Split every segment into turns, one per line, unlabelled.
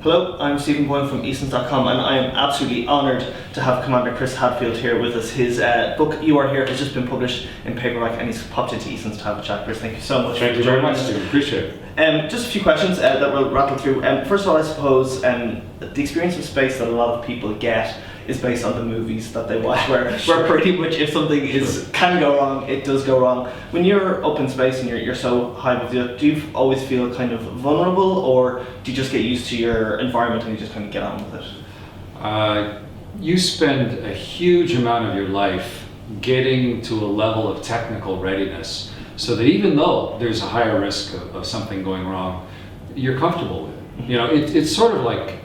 Hello, I'm Stephen Boylan from Eason.com, and I am absolutely honoured to have Commander Chris Hadfield here with us. His book, You Are Here, has just been published in paperback, and he's popped into Eason's to have a chat. Chris, thank you so much.
Thank you very much, Stephen. Appreciate it.
Just a few questions that we'll rattle through. First of all, I suppose the experience of space that a lot of people get is based on the movies that they watch, where pretty much if something can go wrong, it does go wrong. When you're up in space and you're so high above the, do you always feel kind of vulnerable, or do you just get used to your environment and you just kind of get on with it?
You spend a huge amount of your life getting to a level of technical readiness so that even though there's a higher risk of something going wrong, you're comfortable with it. You know, it's sort of like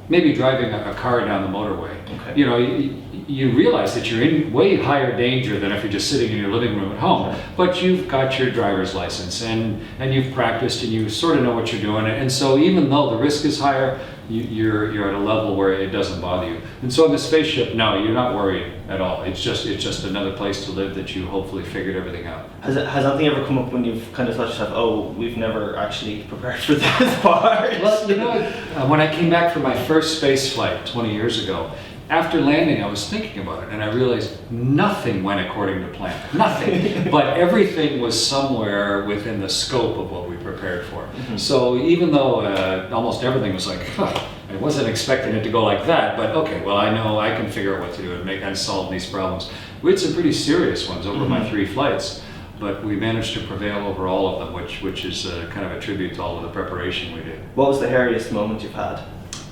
maybe driving a car down the motorway.
Okay.
You know, you realize that you're in way higher danger than if you're just sitting in your living room at home. But you've got your driver's license and you've practiced and you sort of know what you're doing. And so even though the risk is higher, you're at a level where it doesn't bother you. And so in the spaceship, no, you're not worried at all. It's just another place to live that you hopefully figured everything out.
Has anything ever come up when you've kind of thought to yourself, oh, we've never actually prepared for this part?
Well, you know, when I came back from my first space flight 20 years ago, after landing, I was thinking about it, and I realized nothing went according to plan. Nothing. But everything was somewhere within the scope of what we prepared for. Mm-hmm. So even though almost everything was like, I wasn't expecting it to go like that, but okay, well, I know I can figure out what to do and solve these problems. We had some pretty serious ones over my 3 flights, but we managed to prevail over all of them, which is kind of a tribute to all of the preparation we did.
What was the hairiest moment you've had?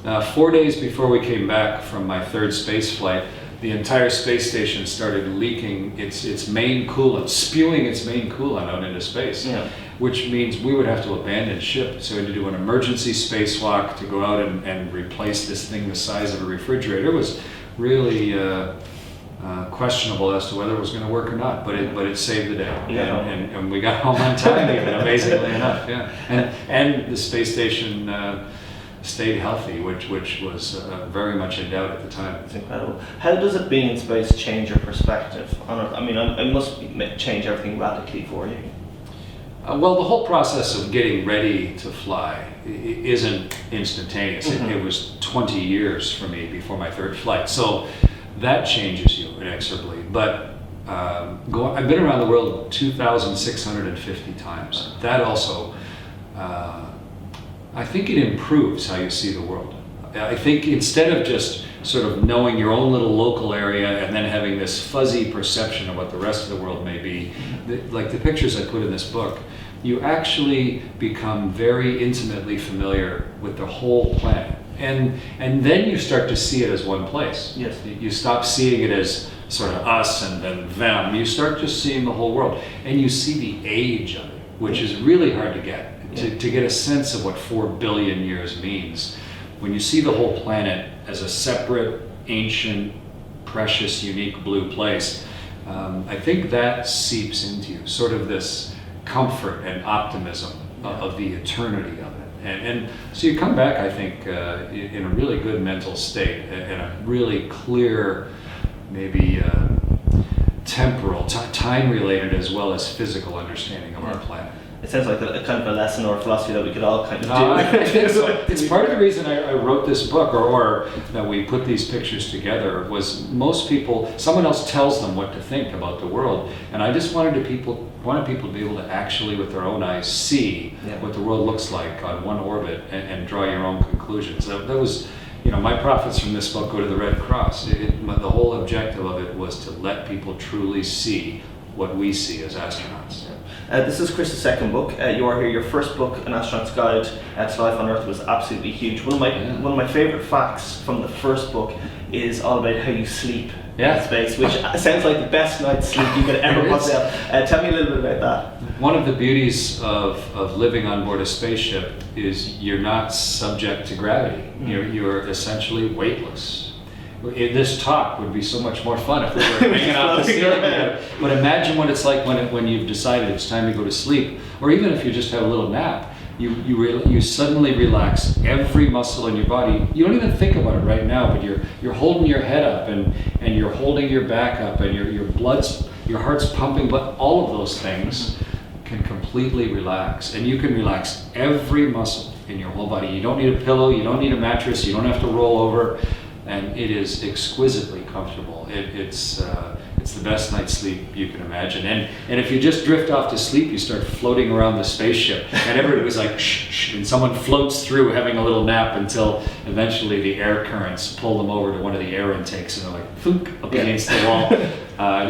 4 days before we came back from my 3rd space flight, the entire space station started leaking its main coolant, spewing its main coolant out into space, which means we would have to abandon ship. So we had to do an emergency spacewalk to go out and replace this thing the size of a refrigerator. It was really questionable as to whether it was going to work or not, but it saved the day, and we got home on time, even, amazingly enough. And the space station stayed healthy, which was very much in doubt at the time.
It's incredible. How does it being in space change your perspective on it? I mean, it must change everything radically for you.
Well, the whole process of getting ready to fly isn't instantaneous. Mm-hmm. It was 20 years for me before my 3rd flight, so that changes you inexorably. But I've been around the world 2,650 times. That also I think it improves how you see the world. I think instead of just sort of knowing your own little local area and then having this fuzzy perception of what the rest of the world may be, like the pictures I put in this book, you actually become very intimately familiar with the whole planet. And then you start to see it as one place.
Yes.
You stop seeing it as sort of us and then them. You start just seeing the whole world. And you see the age of it, which is really hard to get. To get a sense of what 4 billion years means. When you see the whole planet as a separate, ancient, precious, unique blue place, I think that seeps into you, sort of this comfort and optimism of the eternity of it. And so you come back, I think, in a really good mental state, and a really clear, maybe temporal, time-related as well as physical understanding of our planet.
It sounds like a kind of a lesson or a philosophy that we could all kind of do.
I think so. It's part of the reason I wrote this book, or that we put these pictures together, was most people, someone else tells them what to think about the world, and I just wanted people to be able to actually, with their own eyes, see what the world looks like on one orbit and draw your own conclusions. That was, you know, my profits from this book go to the Red Cross. The whole objective of it was to let people truly see what we see as astronauts.
This is Chris's 2nd book. You Are Here. Your first book, An Astronaut's Guide to Life on Earth, was absolutely huge. One of my favourite facts from the first book is all about how you sleep in space, which sounds like the best night's sleep you could ever possibly have. Tell me a little bit about that.
One of the beauties of living on board a spaceship is you're not subject to gravity. Mm. You're essentially weightless. This talk would be so much more fun if we were hanging out the ceiling. But imagine what it's like when you've decided it's time to go to sleep, or even if you just have a little nap. You suddenly relax every muscle in your body. You don't even think about it right now, but you're holding your head up and you're holding your back up, and your heart's pumping. But all of those things can completely relax, and you can relax every muscle in your whole body. You don't need a pillow, you don't need a mattress, you don't have to roll over, and it is exquisitely comfortable. It's the best night's sleep you can imagine. And if you just drift off to sleep, you start floating around the spaceship, and everybody was like, shh, shh, and someone floats through having a little nap until eventually the air currents pull them over to one of the air intakes, and they're like, thunk, up against the wall.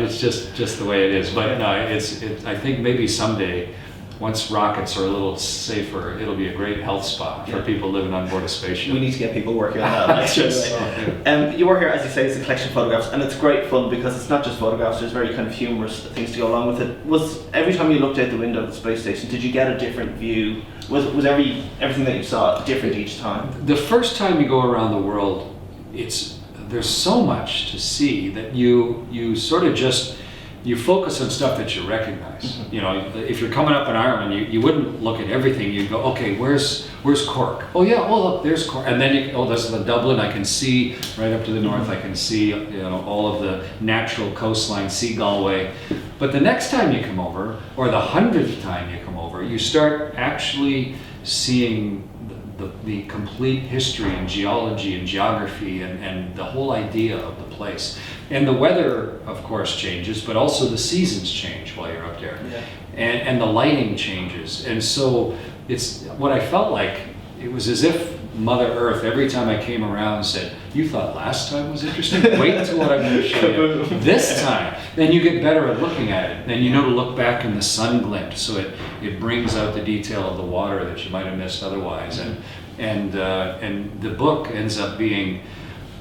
It's just the way it is. But no, I think maybe someday, once rockets are a little safer, it'll be a great health spa for people living on board a spaceship.
We need to get people working on that. Actually. Your work here, as you say, is a collection of photographs, and it's great fun because it's not just photographs. There's very kind of humorous things to go along with it. Was every time you looked out the window of the space station, did you get a different view? Was everything that you saw different each time?
The first time you go around the world, there's so much to see that you sort of just. You focus on stuff that you recognize. Mm-hmm. You know, if you're coming up in Ireland, you wouldn't look at everything. You'd go, okay, where's Cork? Oh yeah, oh look, there's Cork. And then there's the Dublin. I can see right up to the north. I can see all of the natural coastline, see Galway. But the next time you come over, or the 100th time you come over, you start actually seeing the complete history and geology and geography and the whole idea of the place. And the weather, of course, changes, but also the seasons change while you're up there. Yeah. And the lighting changes. And so it's what I felt like, it was as if Mother Earth, every time I came around, said, you thought last time was interesting? Wait until what I'm going to show you this time. Then you get better at looking at it. Then you know to look back in the sun glint, so it brings out the detail of the water that you might have missed otherwise. And the book ends up being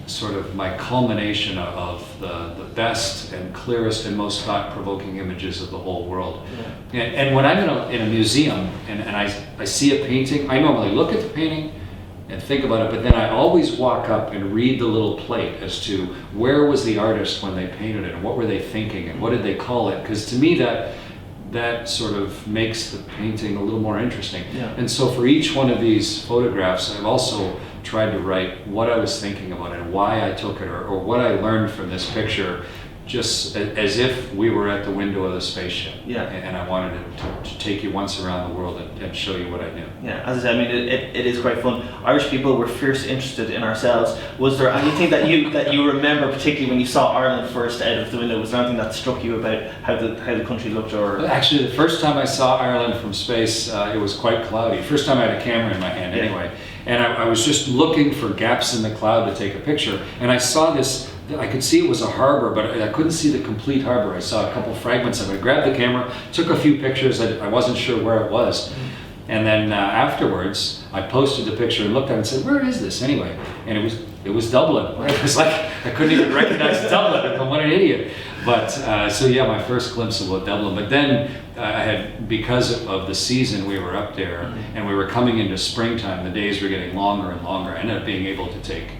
sort of my culmination of the best and clearest and most thought-provoking images of the whole world. Yeah. And when I'm in a museum and I see a painting, I normally look at the painting and think about it, but then I always walk up and read the little plate as to where was the artist when they painted it, and what were they thinking, and what did they call it? Because to me that sort of makes the painting a little more interesting. Yeah. And so for each one of these photographs, I've also tried to write what I was thinking about and why I took it, or what I learned from this picture, just as if we were at the window of the spaceship. Yeah. And I wanted to take you once around the world and show you what I knew. Yeah, as I said, I mean, it is quite fun. Irish people were fiercely interested in ourselves. Was there anything that you remember, particularly when you saw Ireland first out of the window? Was there anything that struck you about how the country looked? Or actually, the first time I saw Ireland from space, it was quite cloudy. First time I had a camera in my hand, anyway. And I was just looking for gaps in the cloud to take a picture. And I saw this. I could see it was a harbor, but I couldn't see the complete harbor. I saw a couple fragments of it. I grabbed the camera, took a few pictures. I wasn't sure where it was. And then afterwards, I posted the picture and looked at it and said, where is this anyway? And it was Dublin. It was like, I couldn't even recognize Dublin. What an idiot. But so yeah, my first glimpse of Dublin. But then I had, because of the season we were up there, and we were coming into springtime, the days were getting longer and longer. I ended up being able to take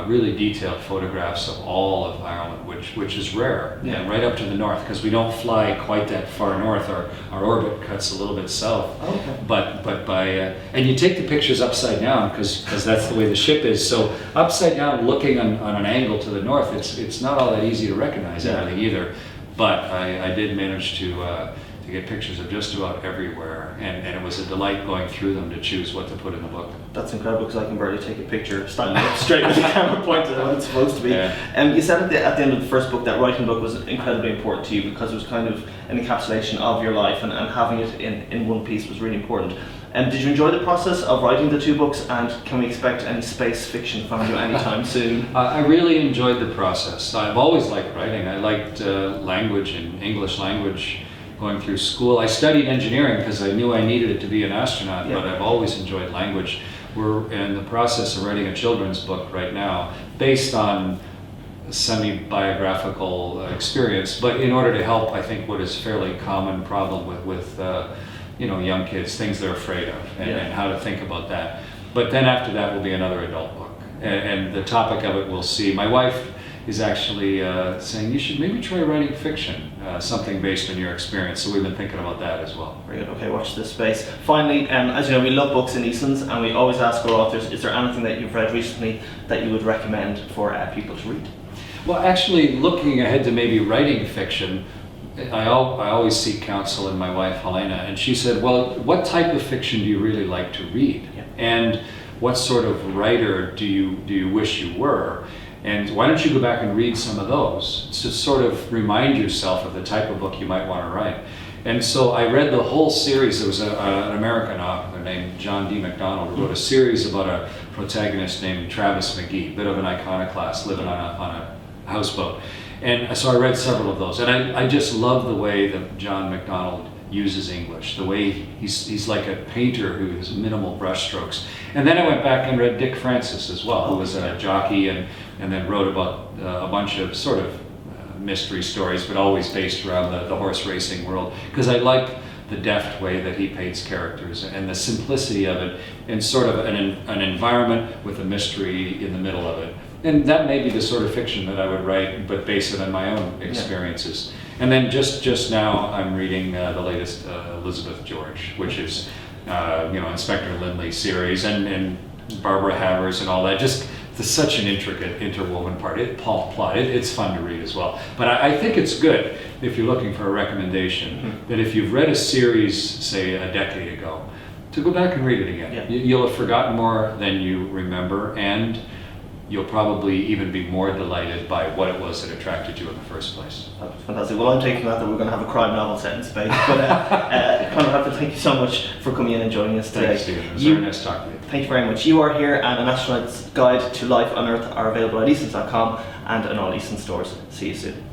really detailed photographs of all of Ireland, which is rare, right up to the north, because we don't fly quite that far north. Our orbit cuts a little bit south. Oh, okay. But by and you take the pictures upside down because that's the way the ship is. So upside down, looking on an angle to the north, it's not all that easy to recognize everything either. But I did manage to get pictures of just about everywhere, and it was a delight going through them to choose what to put in the book. That's incredible, because I can barely take a picture standing up straight with the camera pointed at what it's supposed to be. Yeah. You said at the end of the first book that writing the book was incredibly important to you because it was kind of an encapsulation of your life, and having it in one piece was really important. Did you enjoy the process of writing the two books, and can we expect any space fiction from you anytime soon? I really enjoyed the process. I've always liked writing. I liked language and English language. Going through school, I studied engineering because I knew I needed it to be an astronaut, but I've always enjoyed language. We're in the process of writing a children's book right now based on semi-biographical experience, but in order to help, I think, what is a fairly common problem with young kids, things they're afraid of, and how to think about that. But then after that will be another adult book, and the topic of it we'll see. My wife is actually saying you should maybe try writing fiction, something based on your experience. So we've been thinking about that as well. Very good. Okay, watch this space. Finally, as you know, we love books in Eason's, and we always ask our authors, is there anything that you've read recently that you would recommend for people to read? Well, actually, looking ahead to maybe writing fiction, I always seek counsel in my wife, Helena, and she said, well, what type of fiction do you really like to read? Yeah. And what sort of writer do you wish you were? And why don't you go back and read some of those to sort of remind yourself of the type of book you might want to write. And so I read the whole series. There was an American author named John D. MacDonald who wrote a series about a protagonist named Travis McGee, a bit of an iconoclast living on a houseboat. And so I read several of those. And I just love the way that John MacDonald uses English, the way he's like a painter who has minimal brushstrokes. And then I went back and read Dick Francis as well, who was a jockey and then wrote about a bunch of sort of mystery stories, but always based around the horse racing world, because I like the deft way that he paints characters and the simplicity of it, and sort of an environment with a mystery in the middle of it. And that may be the sort of fiction that I would write, but base it on my own experiences. Yeah. And then just now I'm reading the latest Elizabeth George, which is Inspector Lindley series and Barbara Havers and all that. Just such an intricate, interwoven plot. It's fun to read as well. But I think it's good, if you're looking for a recommendation, that if you've read a series, say a decade ago, to go back and read it again. Yeah. You'll have forgotten more than you remember, and you'll probably even be more delighted by what it was that attracted you in the first place.
That's fantastic. Well, I'm taking that we're going to have a crime novel set in space. But Conor Hadfield, thank you so much for coming in and joining us today.
Thanks, Stephen. It was very nice talking to you.
Thank you very much. You are here, and An Astronaut's Guide to Life on Earth are available at Eason.com and in all Eason stores. See you soon.